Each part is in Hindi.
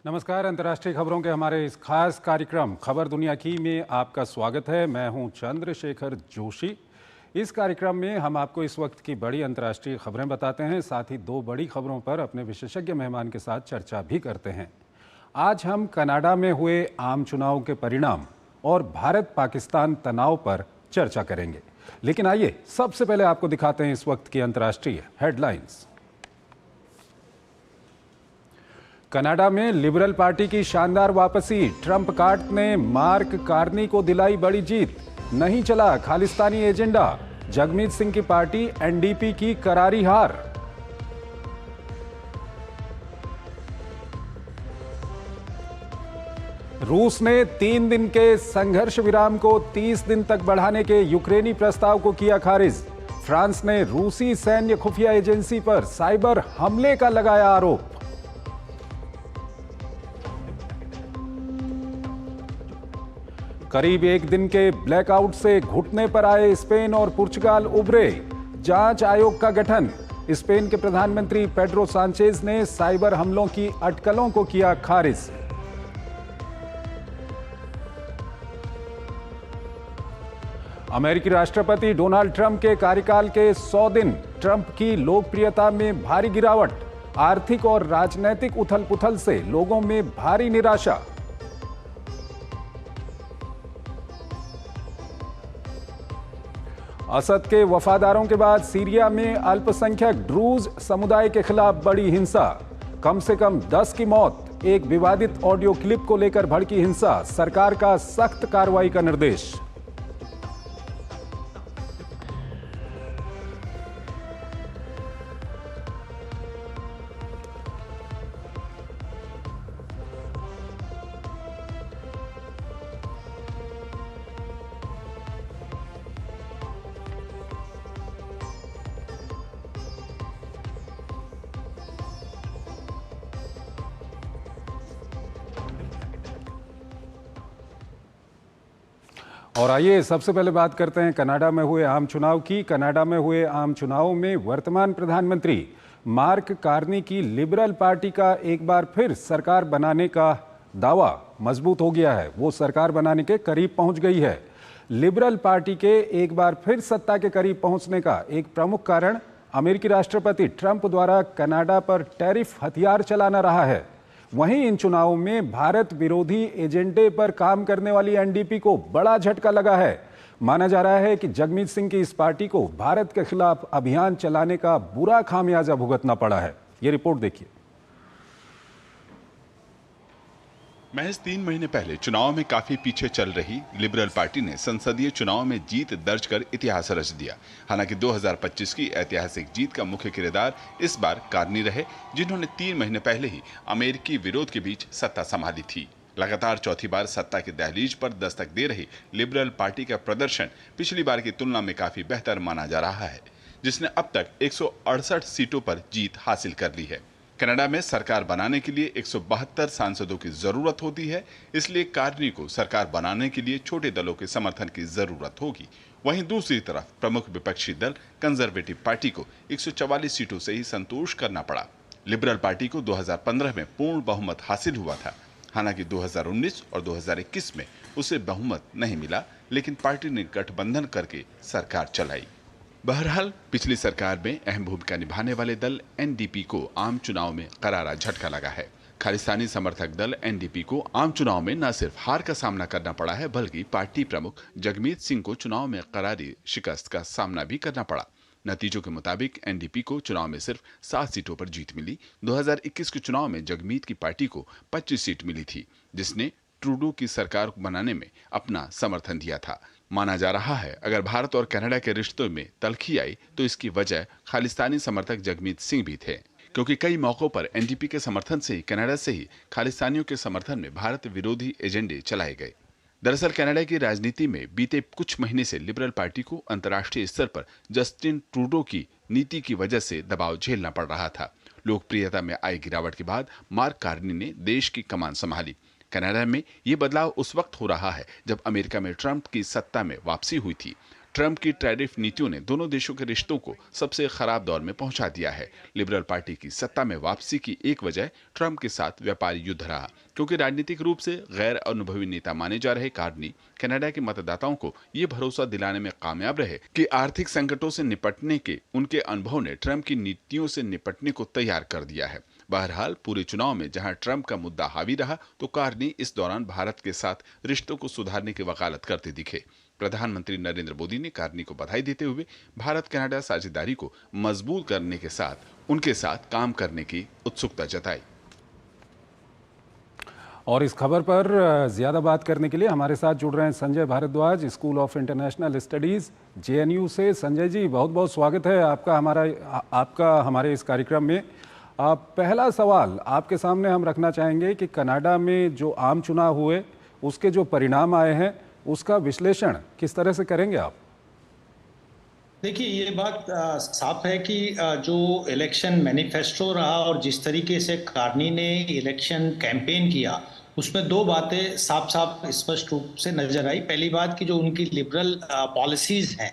नमस्कार। अंतर्राष्ट्रीय खबरों के हमारे इस खास कार्यक्रम खबर दुनिया की में आपका स्वागत है। मैं हूं चंद्रशेखर जोशी। इस कार्यक्रम में हम आपको इस वक्त की बड़ी अंतर्राष्ट्रीय खबरें बताते हैं, साथ ही दो बड़ी खबरों पर अपने विशेषज्ञ मेहमान के साथ चर्चा भी करते हैं। आज हम कनाडा में हुए आम चुनाव के परिणाम और भारत पाकिस्तान तनाव पर चर्चा करेंगे। लेकिन आइए सबसे पहले आपको दिखाते हैं इस वक्त की अंतर्राष्ट्रीय हेडलाइंस। कनाडा में लिबरल पार्टी की शानदार वापसी। ट्रंप कार्ड ने मार्क कार्नी को दिलाई बड़ी जीत। नहीं चला खालिस्तानी एजेंडा। जगमीत सिंह की पार्टी एनडीपी की करारी हार। रूस ने 3 दिन के संघर्ष विराम को 30 दिन तक बढ़ाने के यूक्रेनी प्रस्ताव को किया खारिज। फ्रांस ने रूसी सैन्य खुफिया एजेंसी पर साइबर हमले का लगाया आरोप। करीब एक दिन के ब्लैकआउट से घुटने पर आए स्पेन और पुर्तगाल उभरे। जांच आयोग का गठन। स्पेन के प्रधानमंत्री पेड्रो सांचेज ने साइबर हमलों की अटकलों को किया खारिज। अमेरिकी राष्ट्रपति डोनाल्ड ट्रंप के कार्यकाल के 100 दिन। ट्रंप की लोकप्रियता में भारी गिरावट। आर्थिक और राजनीतिक उथल-पुथल से लोगों में भारी निराशा। असद के वफादारों के बाद सीरिया में अल्पसंख्यक ड्रूज समुदाय के खिलाफ बड़ी हिंसा। कम से कम 10 की मौत। एक विवादित ऑडियो क्लिप को लेकर भड़की हिंसा। सरकार का सख्त कार्रवाई का निर्देश। और आइए सबसे पहले बात करते हैं कनाडा में हुए आम चुनाव की। कनाडा में हुए आम चुनाव में वर्तमान प्रधानमंत्री मार्क कार्नी की लिबरल पार्टी का एक बार फिर सरकार बनाने का दावा मजबूत हो गया है। वो सरकार बनाने के करीब पहुंच गई है। लिबरल पार्टी के एक बार फिर सत्ता के करीब पहुंचने का एक प्रमुख कारण अमेरिकी राष्ट्रपति ट्रंप द्वारा कनाडा पर टैरिफ हथियार चलाना रहा है। वहीं इन चुनावों में भारत विरोधी एजेंडे पर काम करने वाली एनडीपी को बड़ा झटका लगा है। माना जा रहा है कि जगमीत सिंह की इस पार्टी को भारत के खिलाफ अभियान चलाने का बुरा खामियाजा भुगतना पड़ा है। ये रिपोर्ट देखिए। महज 3 महीने पहले चुनाव में काफी पीछे चल रही लिबरल पार्टी ने संसदीय चुनाव में जीत दर्ज कर इतिहास रच दिया। हालांकि 2025 की ऐतिहासिक जीत का मुख्य किरदार इस बार कार्नी रहे, जिन्होंने 3 महीने पहले ही अमेरिकी विरोध के बीच सत्ता संभाली थी। लगातार चौथी बार सत्ता की दहलीज पर दस्तक दे रही लिबरल पार्टी का प्रदर्शन पिछली बार की तुलना में काफी बेहतर माना जा रहा है, जिसने अब तक 168 सीटों पर जीत हासिल कर ली है। कनाडा में सरकार बनाने के लिए 172 सांसदों की जरूरत होती है, इसलिए कार्नी को सरकार बनाने के लिए छोटे दलों के समर्थन की जरूरत होगी। वहीं दूसरी तरफ प्रमुख विपक्षी दल कंजर्वेटिव पार्टी को 144 सीटों से ही संतोष करना पड़ा। लिबरल पार्टी को 2015 में पूर्ण बहुमत हासिल हुआ था। हालांकि 2019 और 2021 में उसे बहुमत नहीं मिला, लेकिन पार्टी ने गठबंधन करके सरकार चलाई। बहरहाल पिछली सरकार में अहम भूमिका निभाने वाले दल एनडीपी को आम चुनाव में करारा झटका लगा है। खालिस्तानी समर्थक दल एनडीपी को आम चुनाव में न सिर्फ हार का सामना करना पड़ा है, बल्कि पार्टी प्रमुख जगमीत सिंह को चुनाव में करारी शिकस्त का सामना भी करना पड़ा। नतीजों के मुताबिक एनडीपी को चुनाव में सिर्फ 7 सीटों पर जीत मिली। 2021 के चुनाव में जगमीत की पार्टी को 25 सीट मिली थी, जिसने ट्रूडो की सरकार बनाने में अपना समर्थन दिया था। माना जा रहा है अगर भारत और कनाडा के रिश्तों में तल्खी आई तो इसकी वजह खालिस्तानी समर्थक जगमीत सिंह भी थे, क्योंकि कई मौकों पर एनडीपी के समर्थन से ही कनाडा से ही खालिस्तानियों के समर्थन में भारत विरोधी एजेंडे चलाए गए। दरअसल कनाडा की राजनीति में बीते कुछ महीने से लिबरल पार्टी को अंतर्राष्ट्रीय स्तर पर जस्टिन ट्रूडो की नीति की वजह से दबाव झेलना पड़ रहा था। लोकप्रियता में आई गिरावट के बाद मार्क कार्नी ने देश की कमान संभाली। कनाडा में ये बदलाव उस वक्त हो रहा है जब अमेरिका में ट्रंप की सत्ता में वापसी हुई थी। ट्रंप की टैरिफ नीतियों ने दोनों देशों के रिश्तों को सबसे खराब दौर में पहुंचा दिया है। लिबरल पार्टी की सत्ता में वापसी की एक वजह ट्रंप के साथ व्यापारी युद्ध रहा, क्योंकि राजनीतिक रूप से गैर अनुभवी नेता माने जा रहे कार्नी कनाडा के मतदाताओं को ये भरोसा दिलाने में कामयाब रहे कि आर्थिक संकटों से निपटने के उनके अनुभव ने ट्रंप की नीतियों से निपटने को तैयार कर दिया है। बहरहाल पूरे चुनाव में जहां ट्रंप का मुद्दा हावी रहा, तो कार्नी इस दौरान भारत के साथ रिश्तों को सुधारने की वकालत करते दिखे। प्रधानमंत्री नरेंद्र मोदी ने कार्नी को बधाई देते हुए भारत कनाडा साझेदारी को मजबूत करने के साथ उनके साथ काम करने की उत्सुकता जताई। और इस खबर पर ज़्यादा बात करने के लिए हमारे साथ जुड़ रहे हैं Sanjay Bhardwaj, school of international studies JNU से। संजय जी, बहुत बहुत स्वागत है आपका हमारे इस कार्यक्रम में। पहला सवाल आपके सामने हम रखना चाहेंगे कि कनाडा में जो आम चुनाव हुए उसके जो परिणाम आए हैं उसका विश्लेषण किस तरह से करेंगे आप? देखिए, ये बात साफ है कि जो इलेक्शन मैनिफेस्टो रहा और जिस तरीके से कार्नी ने इलेक्शन कैंपेन किया, उसमें दो बातें साफ साफ स्पष्ट रूप से नजर आई। पहली बात कि जो उनकी लिबरल पॉलिसीज हैं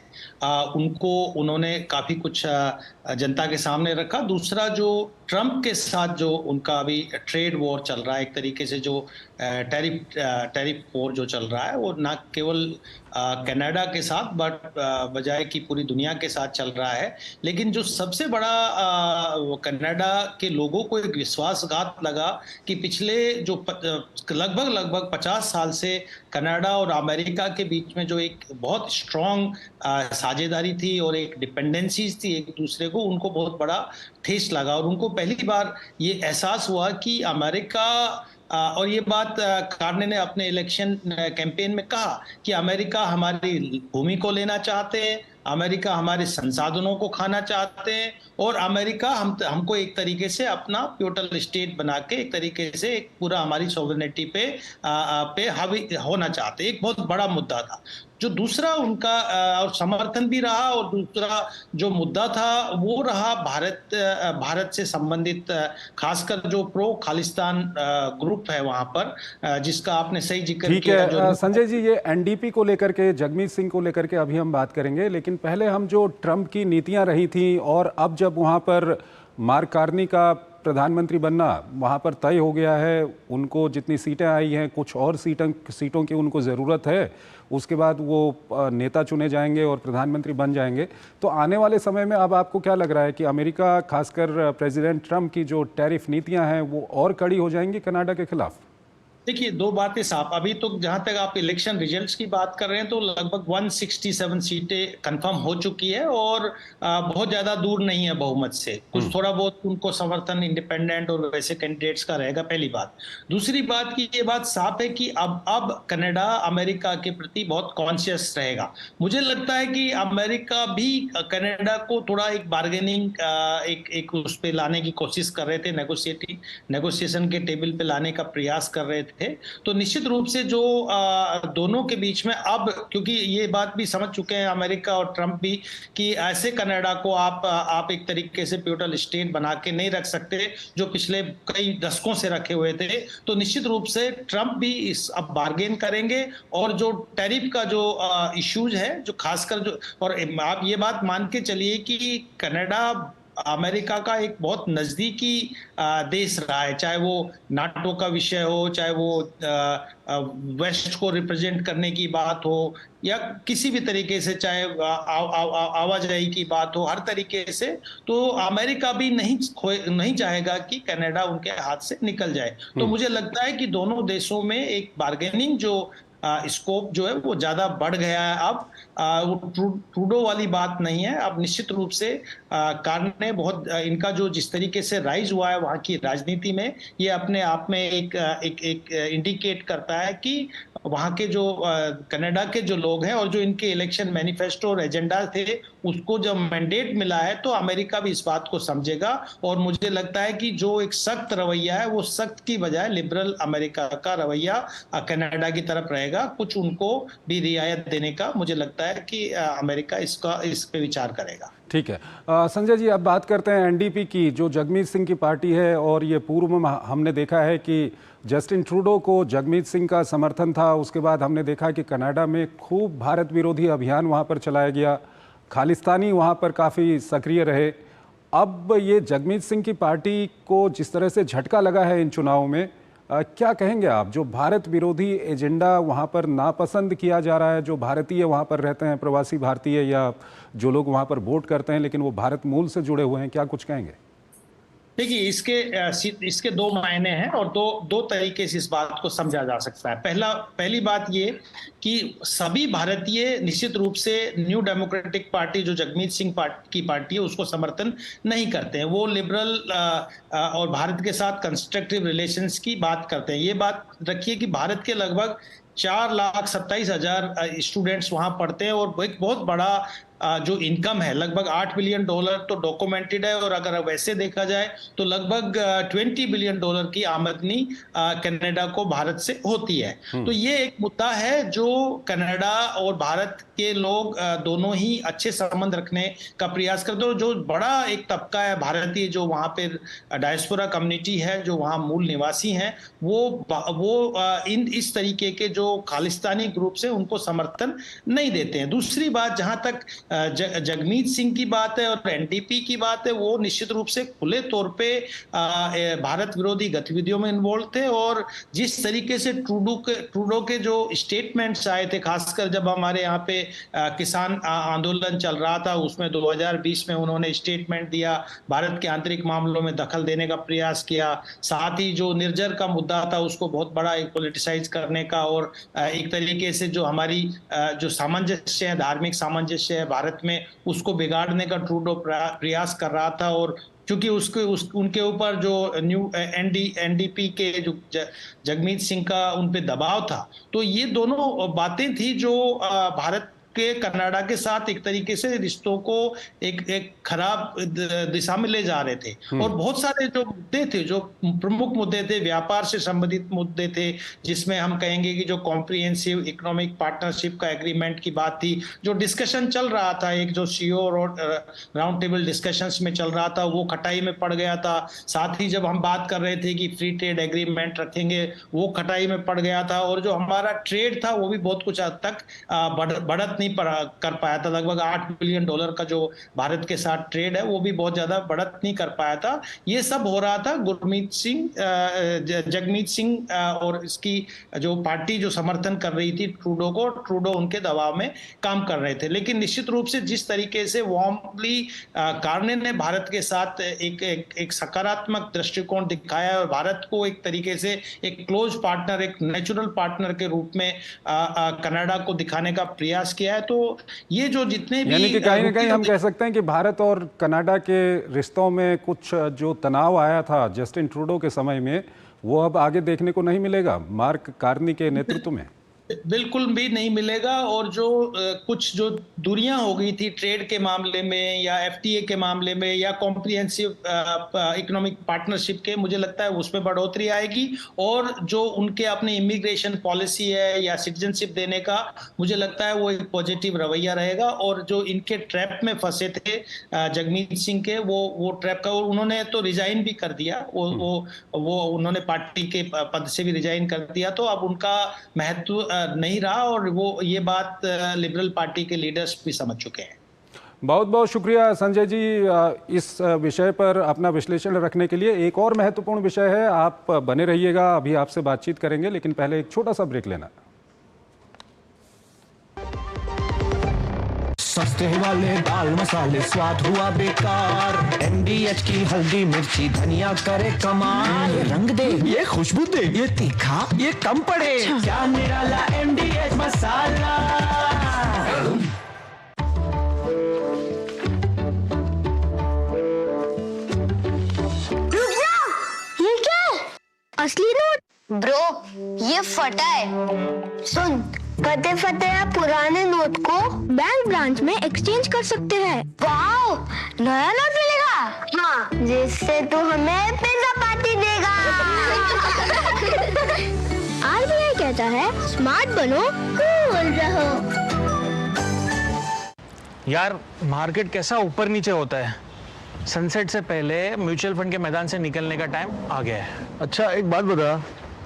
उनको उन्होंने काफ़ी कुछ जनता के सामने रखा। दूसरा, जो ट्रंप के साथ जो उनका अभी ट्रेड वॉर चल रहा है, एक तरीके से जो टैरिफ वॉर जो चल रहा है, वो ना केवल कनाडा के साथ बजाय कि पूरी दुनिया के साथ चल रहा है। लेकिन जो सबसे बड़ा कनाडा के लोगों को एक विश्वासघात लगा कि पिछले जो लगभग 50 साल से कनाडा और अमेरिका के बीच में जो एक बहुत स्ट्रॉन्ग साझेदारी थी और एक डिपेंडेंसीज थी एक दूसरे को, उनको बहुत बड़ा ठेस लगा। और उनको पहली बार ये एहसास हुआ कि अमेरिका और ये बात कार्ने ने अपने इलेक्शन कैंपेन में कहा कि अमेरिका हमारी भूमि को लेना चाहते हैं, अमेरिका हमारे संसाधनों को खाना चाहते हैं, और अमेरिका हमको एक तरीके से अपना प्यूटल स्टेट बना के एक तरीके से एक पूरा हमारी सॉवरेनिटी पे हावी होना चाहते हैं। एक बहुत बड़ा मुद्दा था। जो दूसरा उनका और समर्थन भी रहा, और दूसरा जो मुद्दा था वो रहा भारत से संबंधित, खासकर जो प्रो खालिस्तान ग्रुप है वहां पर, जिसका आपने सही जिक्र किया। ठीक है संजय जी, ये एनडीपी को लेकर के, जगमीत सिंह को लेकर के अभी हम बात करेंगे, लेकिन पहले हम जो ट्रंप की नीतियां रही थी और अब जब वहां पर मार्क कार्नी का प्रधानमंत्री बनना वहाँ पर तय हो गया है, उनको जितनी सीटें आई हैं, कुछ और सीटों की उनको ज़रूरत है, उसके बाद वो नेता चुने जाएंगे और प्रधानमंत्री बन जाएंगे। तो आने वाले समय में अब आपको क्या लग रहा है कि अमेरिका, खासकर प्रेसिडेंट ट्रंप की जो टैरिफ नीतियां हैं वो और कड़ी हो जाएंगी कनाडा के खिलाफ? देखिए, दो बातें साफ। अभी तो जहां तक आप इलेक्शन रिजल्ट्स की बात कर रहे हैं तो लगभग 167 सीटें कंफर्म हो चुकी है और बहुत ज्यादा दूर नहीं है बहुमत से। कुछ थोड़ा बहुत उनको समर्थन इंडिपेंडेंट और वैसे कैंडिडेट्स का रहेगा, पहली बात। दूसरी बात की ये बात साफ है कि अब कनाडा अमेरिका के प्रति बहुत कॉन्शियस रहेगा। मुझे लगता है कि अमेरिका भी कनाडा को थोड़ा एक बार्गेनिंग एक उस पर लाने की कोशिश कर रहे थे, नेगोशिएशन के टेबल पे लाने का प्रयास कर रहे थे। तो निश्चित रूप से जो दोनों के बीच में अब, क्योंकि ये बात भी समझ चुके हैं अमेरिका और ट्रंप भी कि ऐसे कनाडा को आप एक तरीके से प्यूटल स्टेट बना के नहीं रख सकते जो पिछले कई दशकों से रखे हुए थे। तो निश्चित रूप से ट्रंप भी इस अब बार्गेन करेंगे, और जो टैरिफ का जो इश्यूज है, जो खासकर जो, और आप ये बात मान के चलिए कि कनाडा अमेरिका का एक बहुत नजदीकी देश रहा है, चाहे वो नाटो का विषय हो, चाहे वो वेस्ट को रिप्रेजेंट करने की बात हो, या किसी भी तरीके से, चाहे आवाजाही की बात हो, हर तरीके से। तो अमेरिका भी नहीं चाहेगा कि कनाडा उनके हाथ से निकल जाए। तो मुझे लगता है कि दोनों देशों में एक बार्गेनिंग जो स्कोप जो है वो ज्यादा बढ़ गया है। अब वो ट्रूडो वाली बात नहीं है। अब निश्चित रूप से कार्ने बहुत इनका जो जिस तरीके से राइज हुआ है वहाँ की राजनीति में, ये अपने आप में एक इंडिकेट करता है कि वहाँ के जो कनाडा के जो लोग हैं और जो इनके इलेक्शन मैनिफेस्टो और एजेंडा थे, उसको जब मैंडेट मिला है तो अमेरिका भी इस बात को समझेगा। और मुझे लगता है कि जो एक सख्त रवैया है वो सख्त की बजाय लिबरल अमेरिका का रवैया कनाडा की तरफ रहेगा। कुछ उनको भी रियायत देने का मुझे लगता है कि अमेरिका इस पे विचार करेगा। ठीक है। संजय जी, अब बात करते हैं एनडीपी की, जो जगमीत सिंह की पार्टी है। और ये पूर्व में हमने देखा है कि जस्टिन ट्रूडो को जगमीत सिंह का समर्थन था। उसके बाद हमने देखा कि कनाडा में खूब भारत विरोधी अभियान वहाँ पर चलाया गया, खालिस्तानी वहाँ पर काफ़ी सक्रिय रहे। अब ये जगमीत सिंह की पार्टी को जिस तरह से झटका लगा है इन चुनावों में, क्या कहेंगे आप? जो भारत विरोधी एजेंडा वहाँ पर नापसंद किया जा रहा है, जो भारतीय वहाँ पर रहते हैं, प्रवासी भारतीय या जो लोग वहाँ पर वोट करते हैं लेकिन वो भारत मूल से जुड़े हुए हैं, क्या कुछ कहेंगे? देखिए, इसके दो मायने हैं और दो तरीके से इस बात को समझा जा सकता है। पहली बात ये कि सभी भारतीय निश्चित रूप से न्यू डेमोक्रेटिक पार्टी, जो जगमीत सिंह की पार्टी है, उसको समर्थन नहीं करते हैं। वो लिबरल और भारत के साथ कंस्ट्रक्टिव रिलेशंस की बात करते हैं। ये बात रखिए कि भारत के लगभग 4,27,000 स्टूडेंट्स वहां पढ़ते हैं और एक बहुत बड़ा जो इनकम है, लगभग $8 बिलियन तो डॉक्यूमेंटेड है। और अगर वैसे देखा जाए तो लगभग $20 बिलियन की आमदनी कनाडा को भारत से होती है। तो ये एक मुद्दा है जो कनाडा और भारत के लोग दोनों ही अच्छे संबंध रखने का प्रयास करते हैं। और जो बड़ा एक तबका है भारतीय, जो वहाँ पे डायस्पोरा कम्युनिटी है, जो वहाँ मूल निवासी हैं, वो इस तरीके के जो खालिस्तानी ग्रुप से उनको समर्थन नहीं देते हैं। दूसरी बात, जहां तक जगमीत सिंह की बात है और एनडीपी की बात है, वो निश्चित रूप से खुले तौर पे भारत विरोधी गतिविधियों में इन्वॉल्व थे। और जिस तरीके से ट्रूडो के जो स्टेटमेंट्स आए थे, खासकर जब हमारे यहाँ पे किसान आंदोलन चल रहा था, उसमें 2020 में उन्होंने स्टेटमेंट दिया, भारत के आंतरिक मामलों में दखल देने का प्रयास किया। साथ ही जो निर्जर का मुद्दा था, उसको बहुत बड़ा एक पॉलिटिसाइज करने का और एक तरीके से जो हमारी जो सामंजस्य है, धार्मिक सामंजस्य है भारत में, उसको बिगाड़ने का ट्रूडो प्रयास कर रहा था। और क्योंकि उनके ऊपर जो न्यू एनडीपी के जो जगमीत सिंह का उन पे दबाव था, तो ये दोनों बातें थी जो भारत के कनाडा के साथ एक तरीके से रिश्तों को एक खराब दिशा में ले जा रहे थे। और बहुत सारे जो मुद्दे थे, जो प्रमुख मुद्दे थे, व्यापार से संबंधित मुद्दे थे, जिसमें हम कहेंगे कि जो कॉम्प्रिहेंसिव इकोनॉमिक पार्टनरशिप का एग्रीमेंट की बात थी, जो डिस्कशन चल रहा था, एक जो सीओ राउंड टेबल डिस्कशंस में चल रहा था, वो खटाई में पड़ गया था। साथ ही जब हम बात कर रहे थे कि फ्री ट्रेड एग्रीमेंट रखेंगे, वो खटाई में पड़ गया था। और जो हमारा ट्रेड था, वो भी बहुत कुछ हद तक बढ़त नहीं कर पाया था। लगभग $8 बिलियन का जो भारत के साथ ट्रेड है, वो भी बहुत ज्यादा बढ़त नहीं कर पाया था। ये सब हो रहा था जगमीत सिंह और इसकी जो पार्टी जो समर्थन कर रही थी ट्रूडो को, ट्रूडो उनके दबाव में काम कर रहे थे। लेकिन निश्चित रूप से जिस तरीके से वार्मली कार्ने ने भारत के साथ एक सकारात्मक दृष्टिकोण दिखाया और भारत को एक तरीके से एक क्लोज पार्टनर, एक नेचुरल पार्टनर के रूप में कनाडा को दिखाने का प्रयास किया है, तो ये जो जितने भी, यानी कि कहीं ना कहीं हम कह सकते हैं कि भारत और कनाडा के रिश्तों में कुछ जो तनाव आया था जस्टिन ट्रूडो के समय में, वो अब आगे देखने को नहीं मिलेगा मार्क कार्नी के नेतृत्व में? बिल्कुल भी नहीं मिलेगा। और जो कुछ जो दूरियां हो गई थी ट्रेड के मामले में या एफटीए के मामले में या कॉम्प्रिहेंसिव इकोनॉमिक पार्टनरशिप के, मुझे लगता है उसमें बढ़ोतरी आएगी। और जो उनके अपने इमिग्रेशन पॉलिसी है या सिटीजनशिप देने का, मुझे लगता है वो एक पॉजिटिव रवैया रहेगा। और जो इनके ट्रैप में फंसे थे जगमीत सिंह के, वो ट्रैप का उन्होंने तो रिजाइन भी कर दिया, वो उन्होंने पार्टी के पद से भी रिजाइन कर दिया। तो अब उनका महत्व नहीं रहा और वो ये बात लिबरल पार्टी के लीडर्स भी समझ चुके हैं। बहुत बहुत शुक्रिया संजय जी इस विषय पर अपना विश्लेषण रखने के लिए। एक और महत्वपूर्ण विषय है, आप बने रहिएगा, अभी आपसे बातचीत करेंगे, लेकिन पहले एक छोटा सा ब्रेक लेना। सस्ते वाले दाल मसाले स्वाद हुआ बेकार, NDH की हल्दी मिर्ची धनिया करे कमाल, ये रंग दे, ये खुशबू दे, ये तीखा, ये कम पड़े, क्या निराला NDH मसाला। रुक जाओ, ये क्या है? असली नोट? ब्रो, ये फटा है। सुन, फटे फटे या पुराने नोट को बैंक ब्रांच में एक्सचेंज कर सकते हैं। वाओ, नया नोट मिलेगा? हाँ, जिससे तू हमें पिज्जा पार्टी देगा। RBI कहता है, स्मार्ट बनो, कूल रहो। यार मार्केट कैसा ऊपर नीचे होता है। सनसेट से पहले म्यूचुअल फंड के मैदान से निकलने का टाइम आ गया है। अच्छा एक बात बता,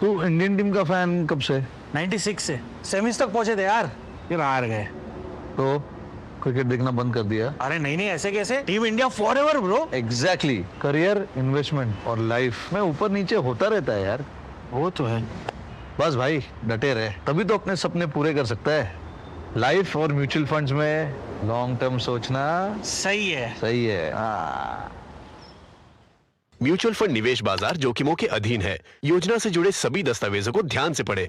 तू इंडियन टीम का फैन कब से? 96 से सेमीज तक पहुंचे थे यार, फिर हार गए। तो क्रिकेट देखना बंद कर दिया? अरे नहीं ऐसे कैसे, team India forever bro. Exactly, career, investment और लाइफ में ऊपर नीचे होता रहता है यार। वो तो है। बस भाई डटे रहे, तभी तो अपने सपने पूरे कर सकता है। लाइफ और म्यूचुअल फंड्स में लॉन्ग टर्म सोचना सही है। सही है। म्यूचुअल फंड निवेश बाजार जोखिमों के अधीन है। योजना से जुड़े सभी दस्तावेजों को ध्यान से पढ़ें।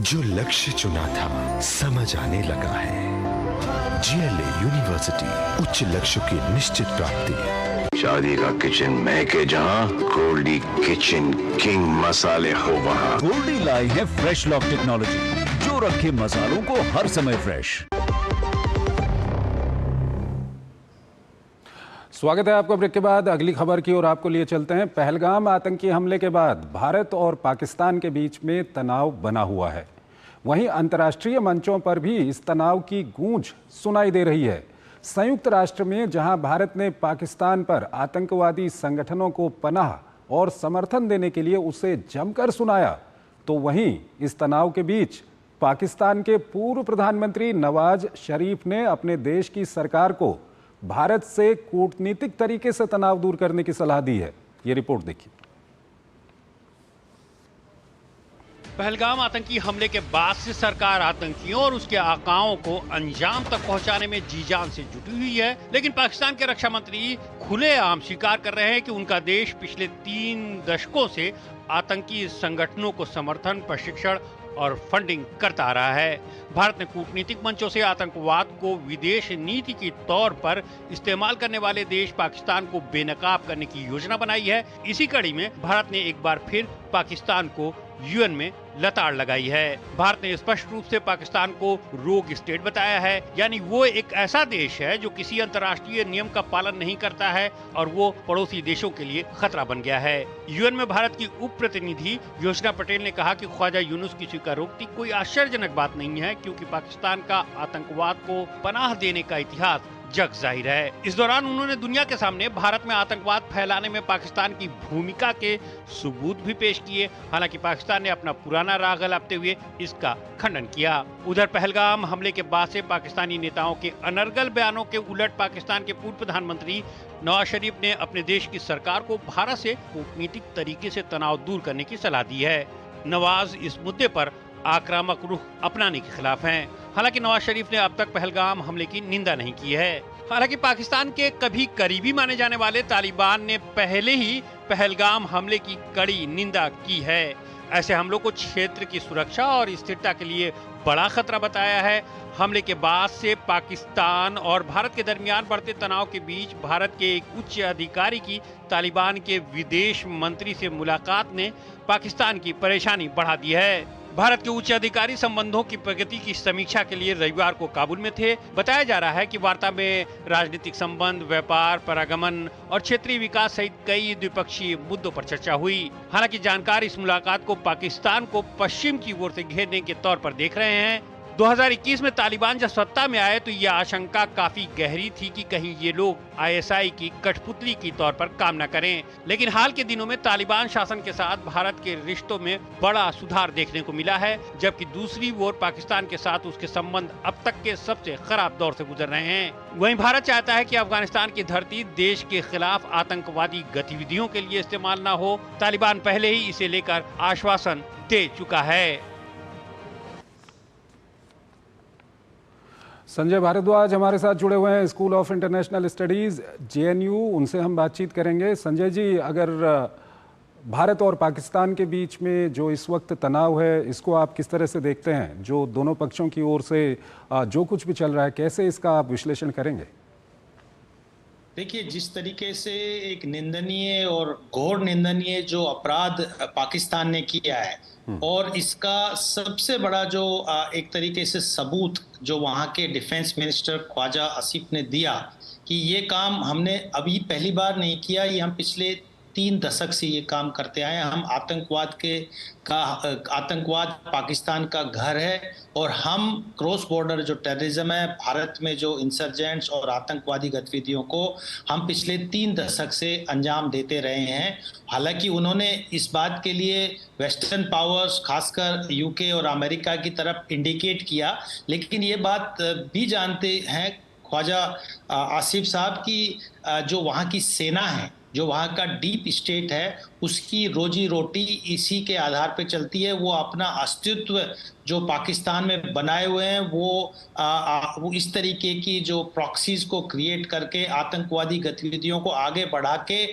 जो लक्ष्य चुना था समझ आने लगा है। जीएलए यूनिवर्सिटी, उच्च लक्ष्य की निश्चित प्राप्ति। शादी का किचन महके जहां, गोल्डी किचन किंग मसाले हो वहां। गोल्डी लाई है फ्रेश लॉक टेक्नोलॉजी, जो रखे मसालों को हर समय फ्रेश। स्वागत है आपको ब्रेक के बाद। अगली खबर की ओर आपको लिए चलते हैं। पहलगाम आतंकी हमले के बाद भारत और पाकिस्तान के बीच में तनाव बना हुआ है। वहीं अंतर्राष्ट्रीय मंचों पर भी इस तनाव की गूंज सुनाई दे रही है। संयुक्त राष्ट्र में जहां भारत ने पाकिस्तान पर आतंकवादी संगठनों को पनाह और समर्थन देने के लिए उसे जमकर सुनाया, तो वहीं इस तनाव के बीच पाकिस्तान के पूर्व प्रधानमंत्री नवाज शरीफ ने अपने देश की सरकार को भारत से कूटनीतिक तरीके से तनाव दूर करने की सलाह दी है। ये रिपोर्ट देखिए। पहलगाम आतंकी हमले के बाद से सरकार आतंकियों और उसके आकाओं को अंजाम तक पहुंचाने में जी जान से जुटी हुई है, लेकिन पाकिस्तान के रक्षा मंत्री खुलेआम स्वीकार कर रहे हैं कि उनका देश पिछले 3 दशकों से आतंकी संगठनों को समर्थन, प्रशिक्षण और फंडिंग करता आ रहा है। भारत ने कूटनीतिक मंचों से आतंकवाद को विदेश नीति के तौर पर इस्तेमाल करने वाले देश पाकिस्तान को बेनकाब करने की योजना बनाई है। इसी कड़ी में भारत ने एक बार फिर पाकिस्तान को यूएन में लताड़ लगाई है। भारत ने स्पष्ट रूप से पाकिस्तान को रोग स्टेट बताया है, यानी वो एक ऐसा देश है जो किसी अंतर्राष्ट्रीय नियम का पालन नहीं करता है और वो पड़ोसी देशों के लिए खतरा बन गया है। यूएन में भारत की उप प्रतिनिधि योजना पटेल ने कहा कि ख्वाजा यूनुस की स्वीकारोक्ति कोई आश्चर्यजनक बात नहीं है, क्योंकि पाकिस्तान का आतंकवाद को पनाह देने का इतिहास जग जाहिर है। इस दौरान उन्होंने दुनिया के सामने भारत में आतंकवाद फैलाने में पाकिस्तान की भूमिका के सबूत भी पेश किए। हालांकि पाकिस्तान ने अपना पुराना राग गलाते हुए इसका खंडन किया। उधर पहलगाम हमले के बाद से पाकिस्तानी नेताओं के अनर्गल बयानों के उलट पाकिस्तान के पूर्व प्रधानमंत्री नवाज शरीफ ने अपने देश की सरकार को भारत से कूटनीतिक तरीके से तनाव दूर करने की सलाह दी है। नवाज इस मुद्दे पर आक्रामक रुख अपनाने के खिलाफ हैं। हालांकि नवाज शरीफ ने अब तक पहलगाम हमले की निंदा नहीं की है। हालांकि पाकिस्तान के कभी करीबी माने जाने वाले तालिबान ने पहले ही पहलगाम हमले की कड़ी निंदा की है। ऐसे हमलों को क्षेत्र की सुरक्षा और स्थिरता के लिए बड़ा खतरा बताया है। हमले के बाद से पाकिस्तान और भारत के दरमियान बढ़ते तनाव के बीच भारत के एक उच्च अधिकारी की तालिबान के विदेश मंत्री से मुलाकात ने पाकिस्तान की परेशानी बढ़ा दी है। भारत के उच्च अधिकारी संबंधों की प्रगति की समीक्षा के लिए रविवार को काबुल में थे। बताया जा रहा है कि वार्ता में राजनीतिक संबंध, व्यापार, परागमन और क्षेत्रीय विकास सहित कई द्विपक्षीय मुद्दों पर चर्चा हुई। हालांकि जानकार इस मुलाकात को पाकिस्तान को पश्चिम की ओर से घेरने के तौर पर देख रहे हैं। 2021 में तालिबान जब सत्ता में आए तो यह आशंका काफी गहरी थी कि कहीं ये लोग आईएसआई की कठपुतली की तौर पर काम न करें। लेकिन हाल के दिनों में तालिबान शासन के साथ भारत के रिश्तों में बड़ा सुधार देखने को मिला है, जबकि दूसरी ओर पाकिस्तान के साथ उसके संबंध अब तक के सबसे खराब दौर से गुजर रहे हैं। वहीं भारत चाहता है कि अफगानिस्तान की धरती देश के खिलाफ आतंकवादी गतिविधियों के लिए इस्तेमाल न हो। तालिबान पहले ही इसे लेकर आश्वासन दे चुका है। संजय भारद्वाज हमारे साथ जुड़े हुए हैं, school of international studies JNU, उनसे हम बातचीत करेंगे। संजय जी, अगर भारत और पाकिस्तान के बीच में जो इस वक्त तनाव है, इसको आप किस तरह से देखते हैं? जो दोनों पक्षों की ओर से जो कुछ भी चल रहा है, कैसे इसका आप विश्लेषण करेंगे? देखिए, जिस तरीके से एक निंदनीय और घोर निंदनीय जो अपराध पाकिस्तान ने किया है, और इसका सबसे बड़ा जो एक तरीके से सबूत जो वहाँ के डिफेंस मिनिस्टर ख्वाजा आसिफ ने दिया कि ये काम हमने अभी पहली बार नहीं किया, ये हम पिछले 3 दशक से ये काम करते आए हैं। हम आतंकवाद पाकिस्तान का घर है और हम क्रॉस बॉर्डर जो टेररिज्म है, भारत में जो इंसर्जेंट्स और आतंकवादी गतिविधियों को हम पिछले 3 दशक से अंजाम देते रहे हैं। हालांकि उन्होंने इस बात के लिए वेस्टर्न पावर्स, खासकर यूके और अमेरिका की तरफ इंडिकेट किया, लेकिन ये बात भी जानते हैं ख्वाजा आसिफ साहब की जो वहाँ की सेना है, जो वहाँ का डीप स्टेट है, उसकी रोजी रोटी इसी के आधार पे चलती है। वो अपना अस्तित्व जो पाकिस्तान में बनाए हुए हैं वो इस तरीके की जो प्रॉक्सीज को क्रिएट करके आतंकवादी गतिविधियों को आगे बढ़ा के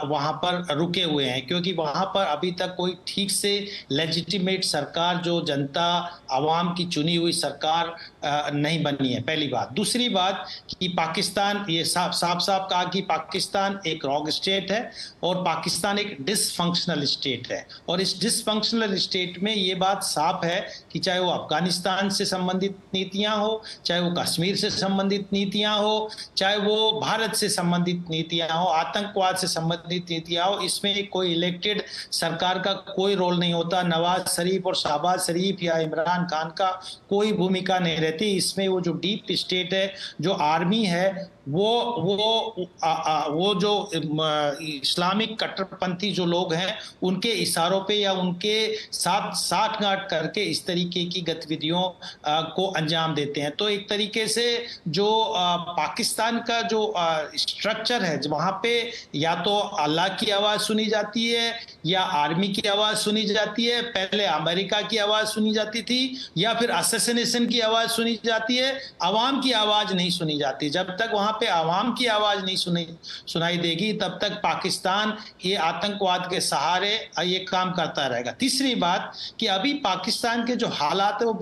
वहाँ पर रुके हुए हैं, क्योंकि वहाँ पर अभी तक कोई ठीक से लेजिटिमेट सरकार, जो जनता आवाम की चुनी हुई सरकार नहीं बनी है, पहली बात। दूसरी बात कि पाकिस्तान, ये साफ कहा कि पाकिस्तान एक रॉग स्टेट है और पाकिस्तान एक डिसफंक्शनल स्टेट है। और इस डिसफंक्शनल स्टेट में ये बात साफ है कि चाहे वो अफगानिस्तान से संबंधित नीतियां हो, चाहे वो कश्मीर से संबंधित नीतियां हो, चाहे वो भारत से संबंधित नीतियां हो, आतंकवाद से संबंधित नीतियां हो, इसमें कोई इलेक्टेड सरकार का कोई रोल नहीं होता। नवाज शरीफ और शहबाज शरीफ या इमरान खान का कोई भूमिका नहीं रहती इसमें। वो जो डीप स्टेट है, जो आर्मी है, वो जो इस्लामिक कट्टरपंथी जो लोग हैं, उनके इशारों पे या उनके साथ साठगांठ करके इस तरीके की गतिविधियों को अंजाम देते हैं। तो एक तरीके से जो पाकिस्तान का जो स्ट्रक्चर है, वहाँ पे या तो अल्लाह की आवाज़ सुनी जाती है या आर्मी की आवाज़ सुनी जाती है, पहले अमेरिका की आवाज़ सुनी जाती थी, या फिर असैसिनेशन की आवाज़ सुनी जाती है, आवाम की आवाज़ नहीं सुनी जाती। जब तक वहाँ पे आवाम की आवाज़ नहीं सुनाई देगी, तब तक पाकिस्तान ये आतंकवाद के सहारे ये काम करता रहेगा। तीसरी बात कि अभी पाकिस्तान के जो हालात है वो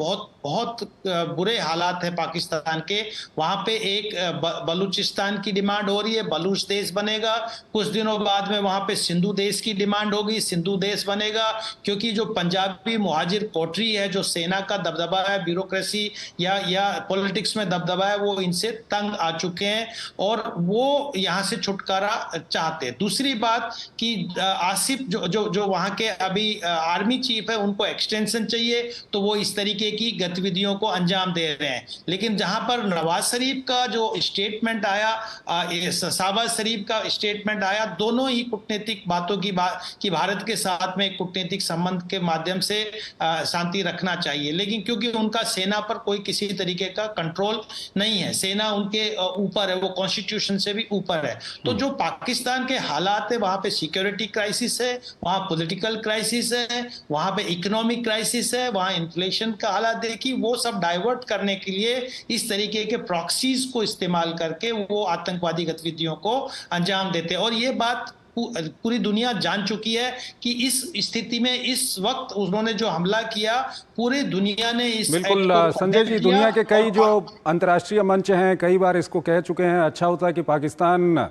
बहुत बुरे हालात है पाकिस्तान के। वहाँ पे एक बलूचिस्तान की डिमांड हो रही है, बलूच देश बनेगा। कुछ दिनों बाद में वहाँ पे सिंधु देश की डिमांड होगी, सिंधु देश बनेगा, क्योंकि जो पंजाबी मुहाजिर कोटरी है, जो सेना का दबदबा है, ब्यूरोक्रेसी या पॉलिटिक्स में दबदबा है, वो इनसे तंग आ चुके हैं और वो यहाँ से छुटकारा चाहते हैं। दूसरी बात कि आसिफ जो वहाँ के अभी आर्मी चीफ है, उनको एक्सटेंशन चाहिए, तो वो इस तरीके की गतिविधियों को अंजाम दे रहे हैं। लेकिन जहां पर नवाज शरीफ का जो स्टेटमेंट आया, शहबाज शरीफ का स्टेटमेंट आया, दोनों ही कूटनीतिक बातों की कि भारत के साथ में कूटनीतिक संबंध के माध्यम से शांति रखना चाहिए, लेकिन क्योंकि उनका सेना पर कोई किसी तरीके का कंट्रोल नहीं है, सेना उनके ऊपर है, वो कॉन्स्टिट्यूशन से भी ऊपर है। तो जो पाकिस्तान के हालात है, वहां पे सिक्योरिटी क्राइसिस है, वहां पॉलिटिकल क्राइसिस है, वहां पे इकोनॉमिक क्राइसिस है, वहां इन्फ्लेशन का हालात देखिए, वो सब डाइवर्ट करने के लिए इस तरीके के प्रॉक्सीज को इस्तेमाल करके वो आतंकवादी गतिविधियों को अंजाम देते हैं। और ये बात पूरी दुनिया जान चुकी है कि इस स्थिति में इस वक्त उन्होंने जो हमला किया, पूरी दुनिया ने इस बिल्कुल संजय जी, दुनिया के कई जो अंतर्राष्ट्रीय मंच हैं कई बार इसको कह चुके हैं। अच्छा होता है कि पाकिस्तान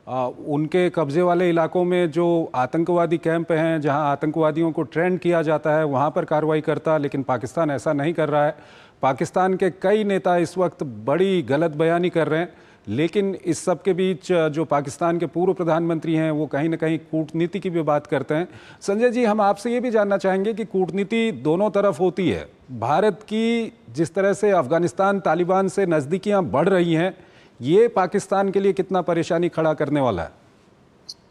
उनके कब्जे वाले इलाकों में जो आतंकवादी कैंप हैं, जहां आतंकवादियों को ट्रेंड किया जाता है, वहां पर कार्रवाई करता, लेकिन पाकिस्तान ऐसा नहीं कर रहा है। पाकिस्तान के कई नेता इस वक्त बड़ी गलत बयानी कर रहे हैं, लेकिन इस सब के बीच जो पाकिस्तान के पूर्व प्रधानमंत्री हैं वो कहीं ना कहीं कूटनीति की भी बात करते हैं। संजय जी, हम आपसे ये भी जानना चाहेंगे कि कूटनीति दोनों तरफ होती है। भारत की जिस तरह से अफगानिस्तान तालिबान से नज़दीकियाँ बढ़ रही हैं, ये पाकिस्तान के लिए कितना परेशानी खड़ा करने वाला है?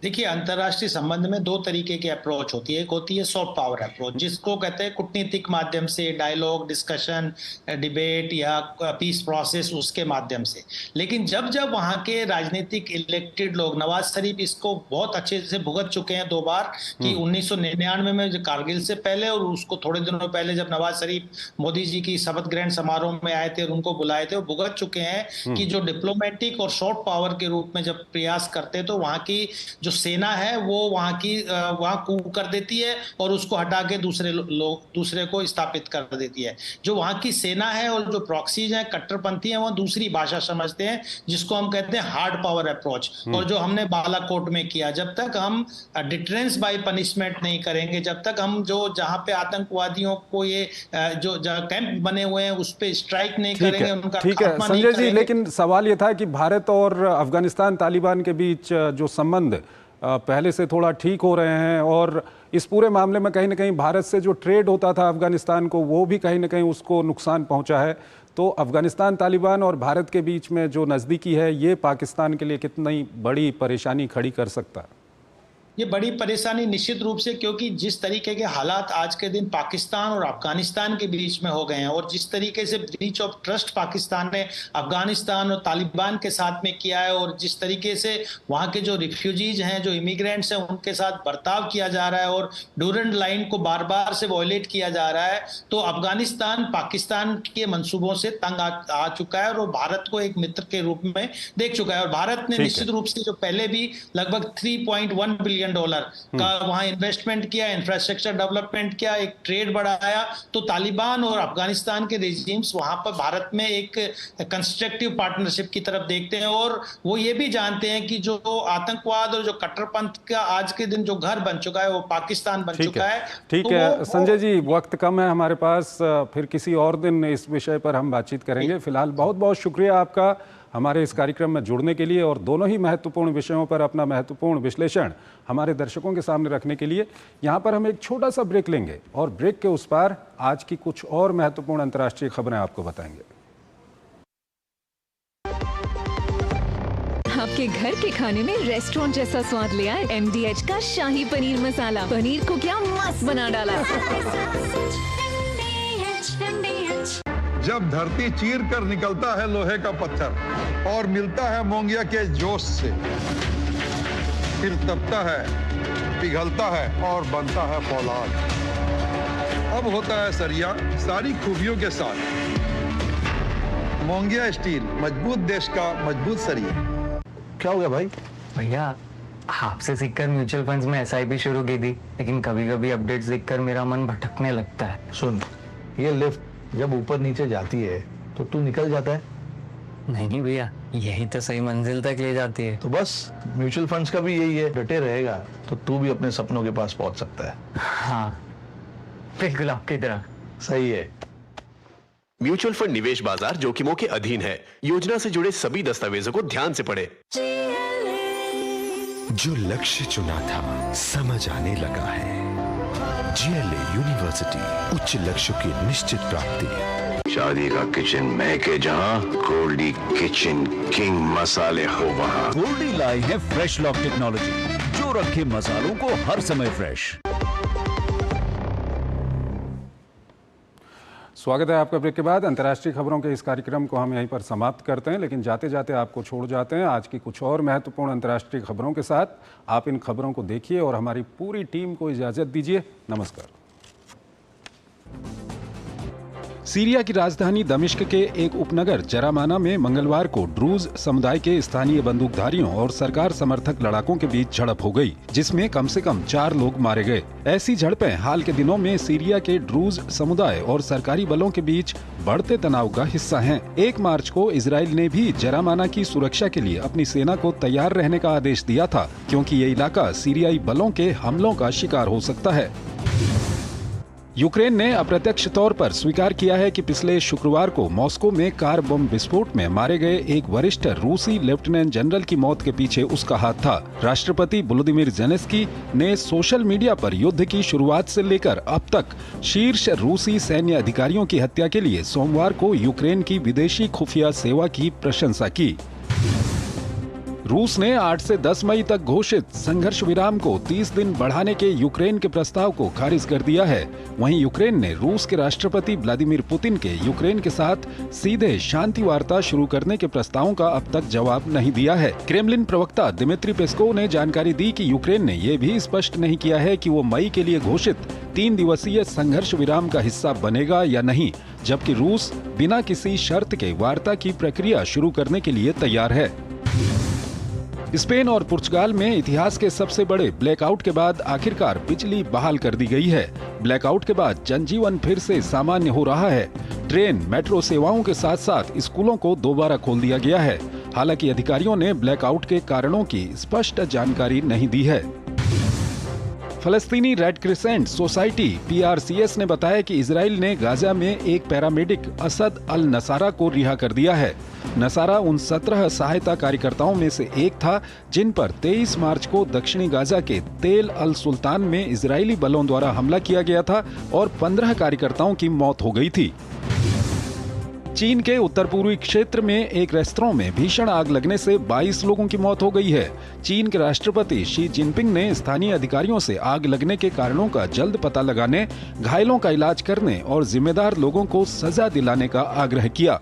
देखिए, अंतर्राष्ट्रीय संबंध में दो तरीके की अप्रोच होती है। एक होती है सॉफ्ट पावर अप्रोच, जिसको कहते हैं कूटनीतिक माध्यम से, डायलॉग, डिस्कशन, डिबेट या पीस प्रोसेस, उसके माध्यम से। लेकिन जब वहाँ के राजनीतिक इलेक्टेड लोग, नवाज शरीफ इसको बहुत अच्छे से भुगत चुके हैं 2 बार, कि 1999 में कारगिल से पहले और उसको थोड़े दिनों पहले जब नवाज शरीफ मोदी जी की शपथ ग्रहण समारोह में आए थे और उनको बुलाए थे, वो भुगत चुके हैं कि जो डिप्लोमेटिक और सॉफ्ट पावर के रूप में जब प्रयास करते तो वहाँ की जो सेना है वो वहां कू कर देती है और उसको हटा के दूसरे को स्थापित कर देती है। जो वहां की सेना है और जो प्रॉक्सीज हैं, कट्टरपंथी हैं, वो दूसरी भाषा समझते हैं, जिसको हम कहते हैं हार्ड पावर अप्रोच। और जो हमने बालाकोट में किया, जब तक हम डिटरेंस बाय पनिशमेंट नहीं करेंगे, जब तक हम जहां पे आतंकवादियों को ये जो कैंप बने हुए हैं उस पर स्ट्राइक नहीं करेंगे, उनका ठीक है संजय जी, लेकिन सवाल ये था कि भारत और अफगानिस्तान तालिबान के बीच जो संबंध पहले से थोड़ा ठीक हो रहे हैं और इस पूरे मामले में कहीं ना कहीं भारत से जो ट्रेड होता था अफगानिस्तान को, वो भी कहीं ना कहीं उसको नुकसान पहुंचा है। तो अफगानिस्तान, तालिबान और भारत के बीच में जो नज़दीकी है, ये पाकिस्तान के लिए कितनी बड़ी परेशानी खड़ी कर सकता है? ये बड़ी परेशानी निश्चित रूप से, क्योंकि जिस तरीके के हालात आज के दिन पाकिस्तान और अफगानिस्तान के बीच में हो गए हैं और जिस तरीके से ब्रीच ऑफ ट्रस्ट पाकिस्तान ने अफगानिस्तान और तालिबान के साथ में किया है और जिस तरीके से वहाँ के जो रिफ्यूजीज हैं, जो इमिग्रेंट्स हैं, उनके साथ बर्ताव किया जा रहा है और डूरंड लाइन को बार बार से वॉयलेट किया जा रहा है, तो अफगानिस्तान पाकिस्तान के मंसूबों से तंग आ चुका है और वो भारत को एक मित्र के रूप में देख चुका है। और भारत ने निश्चित रूप से जो पहले भी लगभग $3.1 बिलियन का वहां इन्वेस्टमेंट किया, इंफ्रास्ट्रक्चर डेवलपमेंट किया, एक ट्रेड बढ़ाया, तो तालिबान और अफगानिस्तान के रेजिम्स वहां पर भारत में एक कंस्ट्रक्टिव पार्टनरशिप की तरफ देखते हैं और वो ये भी जानते हैं कि जो आतंकवाद और जो कट्टरपंथ का आज के दिन जो घर बन चुका है वो पाकिस्तान बन चुका है। ठीक है संजय जी, वक्त कम है हमारे पास, फिर किसी और दिन इस विषय पर हम बातचीत करेंगे। फिलहाल बहुत बहुत शुक्रिया आपका हमारे इस कार्यक्रम में जुड़ने के लिए और दोनों ही महत्वपूर्ण विषयों पर अपना महत्वपूर्ण विश्लेषण हमारे दर्शकों के सामने रखने के लिए। यहाँ पर हम एक छोटा सा ब्रेक लेंगे और ब्रेक के उस पार आज की कुछ और महत्वपूर्ण अंतर्राष्ट्रीय खबरें आपको बताएंगे। आपके घर के खाने में रेस्टोरेंट जैसा स्वाद ले आए MDH का शाही पनीर मसाला। पनीर को क्या मस्त बना डाला। जब धरती चीर कर निकलता है लोहे का पत्थर और मिलता है मोंगिया के जोश से, फिर तपता है, पिघलता है और बनता है फौलाद। अब होता है सरिया सारी खूबियों के साथ। मोंगिया स्टील, मजबूत देश का मजबूत सरिया। क्या हो गया भाई? भैया आपसे सीखकर म्यूचुअल फंड्स में SIP शुरू की थी, लेकिन कभी कभी अपडेट्स देखकर मेरा मन भटकने लगता है। सुन, ये लिफ्ट जब ऊपर नीचे जाती है तो तू निकल जाता है। नहीं भैया, यही तो सही मंजिल तक ले जाती है। तो बस म्यूचुअल फंड्स का भी यही है, डटे रहेगा तो तू भी अपने सपनों के पास पहुंच सकता है। हाँ बिल्कुल आपकी तरह। सही है। म्यूचुअल फंड निवेश बाजार जोखिमों के अधीन है। योजना से जुड़े सभी दस्तावेजों को ध्यान से पढ़ें। जो लक्ष्य चुना था समझ आने लगा है। GLA यूनिवर्सिटी, उच्च लक्ष्य की निश्चित प्राप्ति। शादी का किचन महके जहां, गोल्डी किचन किंग मसाले हो वहां। गोल्डी लाई है फ्रेश लॉक टेक्नोलॉजी, जो रखे मसालों को हर समय फ्रेश। स्वागत है आपका ब्रेक के बाद। अंतर्राष्ट्रीय खबरों के इस कार्यक्रम को हम यहीं पर समाप्त करते हैं, लेकिन जाते जाते आपको छोड़ जाते हैं आज की कुछ और महत्वपूर्ण अंतर्राष्ट्रीय खबरों के साथ। आप इन खबरों को देखिए और हमारी पूरी टीम को इजाज़त दीजिए। नमस्कार। सीरिया की राजधानी दमिश्क के एक उपनगर जरामाना में मंगलवार को ड्रूज समुदाय के स्थानीय बंदूकधारियों और सरकार समर्थक लड़ाकों के बीच झड़प हो गई, जिसमें कम से कम 4 लोग मारे गए। ऐसी झड़पें हाल के दिनों में सीरिया के ड्रूज समुदाय और सरकारी बलों के बीच बढ़ते तनाव का हिस्सा हैं। 1 मार्च को इजराइल ने भी जरामाना की सुरक्षा के लिए अपनी सेना को तैयार रहने का आदेश दिया था, क्योंकि ये इलाका सीरियाई बलों के हमलों का शिकार हो सकता है। यूक्रेन ने अप्रत्यक्ष तौर पर स्वीकार किया है कि पिछले शुक्रवार को मॉस्को में कार बम विस्फोट में मारे गए एक वरिष्ठ रूसी लेफ्टिनेंट जनरल की मौत के पीछे उसका हाथ था। राष्ट्रपति वोलोदिमीर ज़ेलेंस्की ने सोशल मीडिया पर युद्ध की शुरुआत से लेकर अब तक शीर्ष रूसी सैन्य अधिकारियों की हत्या के लिए सोमवार को यूक्रेन की विदेशी खुफिया सेवा की प्रशंसा की। रूस ने 8 से 10 मई तक घोषित संघर्ष विराम को 30 दिन बढ़ाने के यूक्रेन के प्रस्ताव को खारिज कर दिया है। वहीं यूक्रेन ने रूस के राष्ट्रपति व्लादिमीर पुतिन के यूक्रेन के साथ सीधे शांति वार्ता शुरू करने के प्रस्तावों का अब तक जवाब नहीं दिया है। क्रेमलिन प्रवक्ता दिमित्री पेस्कोव ने जानकारी दी कि यूक्रेन ने ये भी स्पष्ट नहीं किया है कि वो मई के लिए घोषित 3 दिवसीय संघर्ष विराम का हिस्सा बनेगा या नहीं, जबकि रूस बिना किसी शर्त के वार्ता की प्रक्रिया शुरू करने के लिए तैयार है। स्पेन और पुर्तगाल में इतिहास के सबसे बड़े ब्लैकआउट के बाद आखिरकार बिजली बहाल कर दी गई है। ब्लैकआउट के बाद जनजीवन फिर से सामान्य हो रहा है। ट्रेन, मेट्रो सेवाओं के साथ साथ स्कूलों को दोबारा खोल दिया गया है। हालांकि अधिकारियों ने ब्लैकआउट के कारणों की स्पष्ट जानकारी नहीं दी है। फलस्तीनी रेड क्रिसेंट सोसाइटी PRCS ने बताया कि इजराइल ने गाजा में एक पैरामेडिक असद अल नसारा को रिहा कर दिया है। नसारा उन 17 सहायता कार्यकर्ताओं में से एक था जिन पर 23 मार्च को दक्षिणी गाजा के तेल अल सुल्तान में इजरायली बलों द्वारा हमला किया गया था और 15 कार्यकर्ताओं की मौत हो गई थी। चीन के उत्तर पूर्वी क्षेत्र में एक रेस्तरां में भीषण आग लगने से 22 लोगों की मौत हो गई है। चीन के राष्ट्रपति शी जिनपिंग ने स्थानीय अधिकारियों से आग लगने के कारणों का जल्द पता लगाने, घायलों का इलाज करने और जिम्मेदार लोगों को सजा दिलाने का आग्रह किया।